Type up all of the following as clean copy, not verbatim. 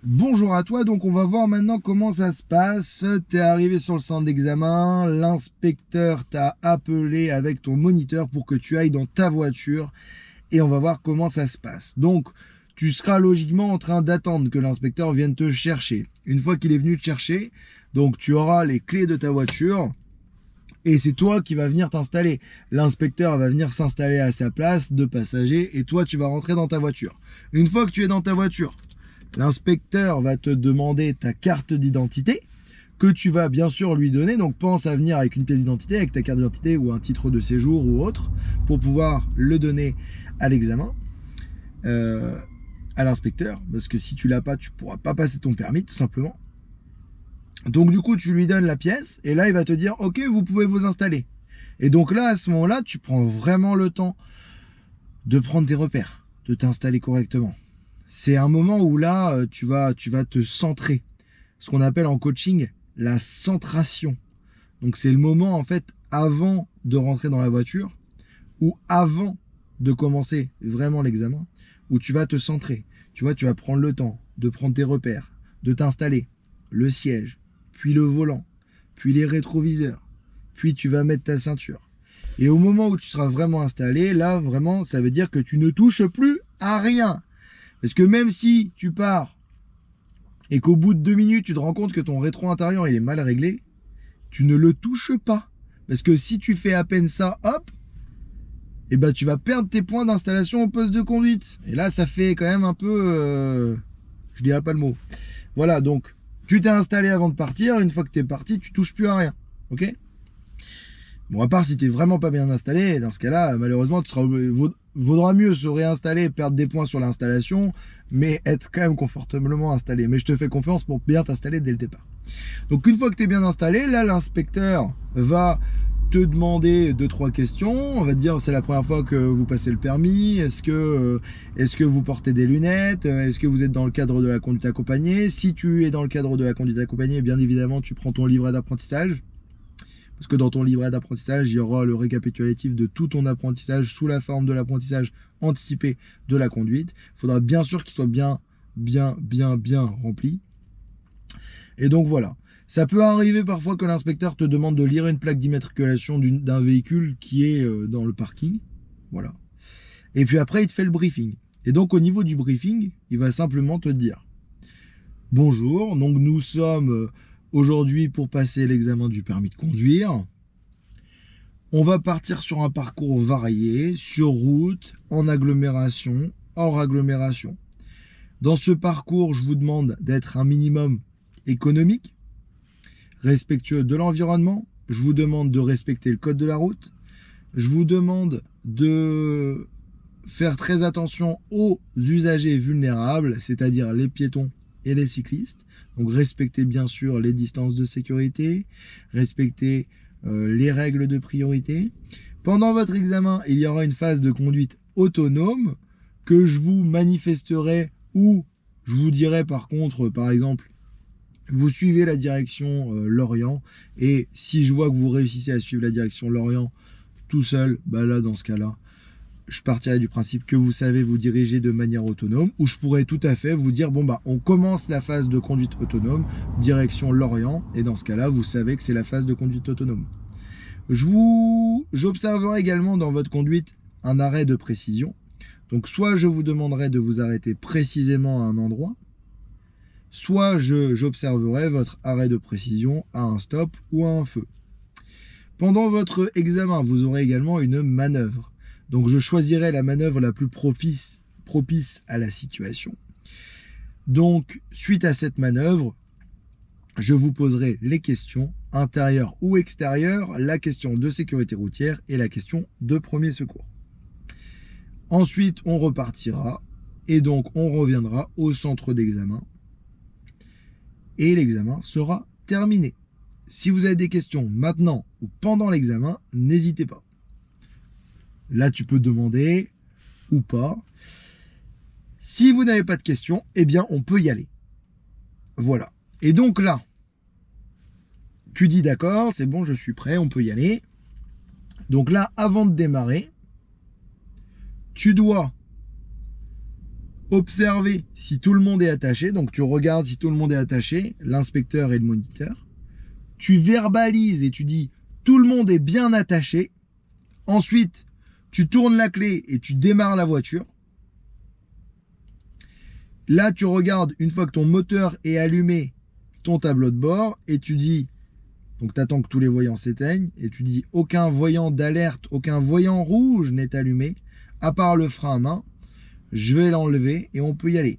Bonjour à toi, donc on va voir maintenant comment ça se passe. T'es arrivé sur le centre d'examen, l'inspecteur t'a appelé avec ton moniteur pour que tu ailles dans ta voiture et on va voir comment ça se passe. Donc tu seras logiquement en train d'attendre que l'inspecteur vienne te chercher. Une fois qu'il est venu te chercher, donc tu auras les clés de ta voiture et c'est toi qui vas venir t'installer. L'inspecteur va venir s'installer à sa place de passager et toi tu vas rentrer dans ta voiture. Une fois que tu es dans ta voiture, l'inspecteur va te demander ta carte d'identité que tu vas bien sûr lui donner. Donc pense à venir avec une pièce d'identité, avec ta carte d'identité ou un titre de séjour ou autre pour pouvoir le donner à l'examen, à l'inspecteur. Parce que si tu l'as pas, tu pourras pas passer ton permis tout simplement. Donc du coup, tu lui donnes la pièce et là, il va te dire OK, vous pouvez vous installer. Et donc là, à ce moment-là, tu prends vraiment le temps de prendre des repères, de t'installer correctement. C'est un moment où là, tu vas te centrer. Ce qu'on appelle en coaching la centration. Donc c'est le moment en fait avant de rentrer dans la voiture ou avant de commencer vraiment l'examen où tu vas te centrer. Tu vois, tu vas prendre le temps de prendre tes repères, de t'installer, le siège, puis le volant, puis les rétroviseurs, puis tu vas mettre ta ceinture. Et au moment où tu seras vraiment installé, là vraiment, ça veut dire que tu ne touches plus à rien. Parce que même si tu pars et qu'au bout de 2 minutes, tu te rends compte que ton rétro intérieur il est mal réglé, tu ne le touches pas. Parce que si tu fais à peine ça, hop, et ben tu vas perdre tes points d'installation au poste de conduite. Et là, ça fait quand même un peu, je dirais pas le mot. Voilà, donc tu t'es installé avant de partir. Une fois que tu es parti, tu touches plus à rien. Ok? Bon, à part si t'es vraiment pas bien installé, dans ce cas-là, malheureusement, vaudra mieux se réinstaller, perdre des points sur l'installation, mais être quand même confortablement installé. Mais je te fais confiance pour bien t'installer dès le départ. Donc une fois que tu es bien installé, là l'inspecteur va te demander 2-3 questions. On va te dire c'est la première fois que vous passez le permis. Est-ce que vous portez des lunettes? Est-ce que vous êtes dans le cadre de la conduite accompagnée? Si tu es dans le cadre de la conduite accompagnée, bien évidemment tu prends ton livret d'apprentissage. Parce que dans ton livret d'apprentissage, il y aura le récapitulatif de tout ton apprentissage sous la forme de l'apprentissage anticipé de la conduite. Il faudra bien sûr qu'il soit bien rempli. Et donc voilà. Ça peut arriver parfois que l'inspecteur te demande de lire une plaque d'immatriculation d'un véhicule qui est dans le parking. Voilà. Et puis après, il te fait le briefing. Et donc au niveau du briefing, il va simplement te dire bonjour, donc nous sommes aujourd'hui pour passer l'examen du permis de conduire. On va partir sur un parcours varié, sur route, en agglomération, hors agglomération. Dans ce parcours, je vous demande d'être un minimum économique, respectueux de l'environnement. Je vous demande de respecter le code de la route. Je vous demande de faire très attention aux usagers vulnérables, c'est-à-dire les piétons et les cyclistes. Donc respectez bien sûr les distances de sécurité, respectez les règles de priorité. Pendant votre examen, il y aura une phase de conduite autonome que je vous manifesterai ou je vous dirai par contre, par exemple, vous suivez la direction Lorient et si je vois que vous réussissez à suivre la direction Lorient tout seul, bah là dans ce cas-là, je partirai du principe que vous savez vous diriger de manière autonome ou je pourrais tout à fait vous dire bon bah on commence la phase de conduite autonome direction Lorient et dans ce cas-là, vous savez que c'est la phase de conduite autonome. J'observerai également dans votre conduite un arrêt de précision. Donc soit je vous demanderai de vous arrêter précisément à un endroit, soit j'observerai votre arrêt de précision à un stop ou à un feu. Pendant votre examen, vous aurez également une manœuvre. Donc je choisirai la manœuvre la plus propice à la situation. Donc suite à cette manœuvre, je vous poserai les questions intérieures ou extérieures, la question de sécurité routière et la question de premier secours. Ensuite, on repartira et donc on reviendra au centre d'examen et l'examen sera terminé. Si vous avez des questions maintenant ou pendant l'examen, n'hésitez pas. Là, tu peux demander ou pas. Si vous n'avez pas de questions, eh bien, on peut y aller. Voilà. Et donc là, tu dis d'accord, c'est bon, je suis prêt, on peut y aller. Donc là, avant de démarrer, tu dois observer si tout le monde est attaché. Donc tu regardes si tout le monde est attaché, l'inspecteur et le moniteur. Tu verbalises et tu dis tout le monde est bien attaché. Ensuite, tu tournes la clé et tu démarres la voiture. Là, tu regardes, une fois que ton moteur est allumé, ton tableau de bord et tu dis, donc tu attends que tous les voyants s'éteignent et tu dis aucun voyant d'alerte, aucun voyant rouge n'est allumé, à part le frein à main. Je vais l'enlever et on peut y aller.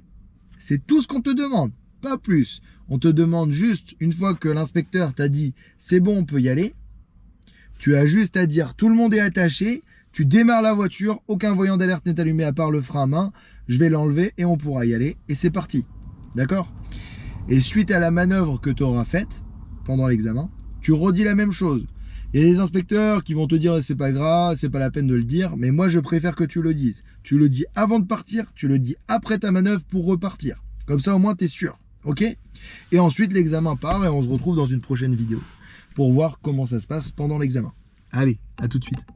C'est tout ce qu'on te demande, pas plus. On te demande juste, une fois que l'inspecteur t'a dit c'est bon, on peut y aller, tu as juste à dire tout le monde est attaché, tu démarres la voiture, aucun voyant d'alerte n'est allumé à part le frein à main, je vais l'enlever et on pourra y aller et c'est parti. D'accord? Et suite à la manœuvre que tu auras faite pendant l'examen, tu redis la même chose. Il y a des inspecteurs qui vont te dire c'est pas grave, c'est pas la peine de le dire, mais moi je préfère que tu le dises. Tu le dis avant de partir, tu le dis après ta manœuvre pour repartir. Comme ça au moins tu es sûr. Ok? Et ensuite l'examen part et on se retrouve dans une prochaine vidéo pour voir comment ça se passe pendant l'examen. Allez, à tout de suite.